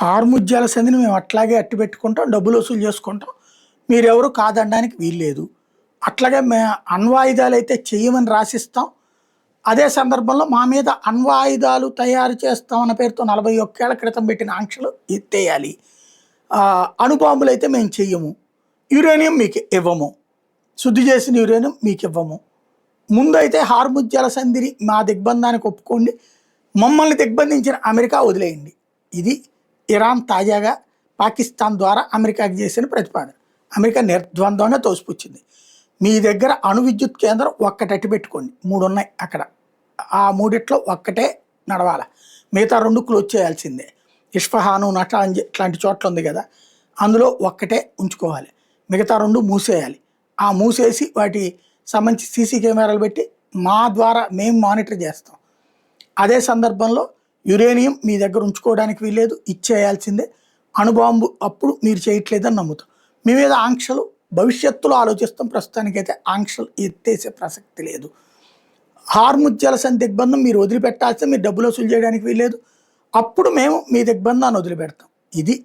హార్ముజ్జాల సంధిని మేము అట్లాగే అట్టి పెట్టుకుంటాం, డబ్బులు వసూలు చేసుకుంటాం. మీరెవరు కాదనడానికి వీల్లేదు. అట్లాగే అణ్వాయుధాలు అయితే చెయ్యమని రాసిస్తాం. అదే సందర్భంలో మా మీద అణ్వాయుధాలు తయారు చేస్తాం అన్న పేరుతో 41 ఏళ్ల క్రితం పెట్టిన ఆంక్షలు ఎత్తేయాలి. అణుబాంబులు అయితే మేము చెయ్యము. యురేనియం మీకు ఇవ్వము. శుద్ధి చేసిన యురేనియం మీకు ఇవ్వము. ముందైతే హార్ముజ్జాల సంధిని మా దిగ్బంధానికి ఒప్పుకోండి, మమ్మల్ని దిగ్బంధించిన అమెరికా వదిలేయండి. ఇది ఇరాన్ తాజాగా పాకిస్తాన్ ద్వారా అమెరికాకి చేసిన ప్రతిపాదన. అమెరికా నిర్ద్వంద్వంగా తోసిపుచ్చింది. మీ దగ్గర అణు విద్యుత్ కేంద్రం ఒక్కటి పెట్టుకోండి, 3 ఉన్నాయి అక్కడ. ఆ 3 ఒక్కటే నడవాలి, మిగతా 2 క్లోజ్ చేయాల్సిందే. ఇష్ఫహాను, నటాంజ్ ఇట్లాంటి చోట్ల ఉంది కదా, అందులో ఒక్కటే ఉంచుకోవాలి, మిగతా 2 మూసేయాలి. ఆ మూసేసి వాటి సంబంధించి సీసీ కెమెరాలు పెట్టి మా ద్వారా మేము మానిటర్ చేస్తాం. అదే సందర్భంలో యురేనియం మీ దగ్గర ఉంచుకోవడానికి వీల్లేదు, ఇచ్చేయాల్సిందే. అణుబాంబు అప్పుడు మీరు చేయట్లేదని నమ్ముతాం. మీ మీద ఆంక్షలు భవిష్యత్తులో ఆలోచిస్తాం, ప్రస్తుతానికైతే ఆంక్షలు ఎత్తేసే ప్రసక్తి లేదు. హార్ముజ్జాల సంధి దిగ్బంధం మీరు వదిలిపెట్టాల్సిందే, మీరు డబ్బులు వసూలు చేయడానికి వీల్లేదు. అప్పుడు మేము మీ దిగ్బంధాన్ని వదిలిపెడతాం. ఇది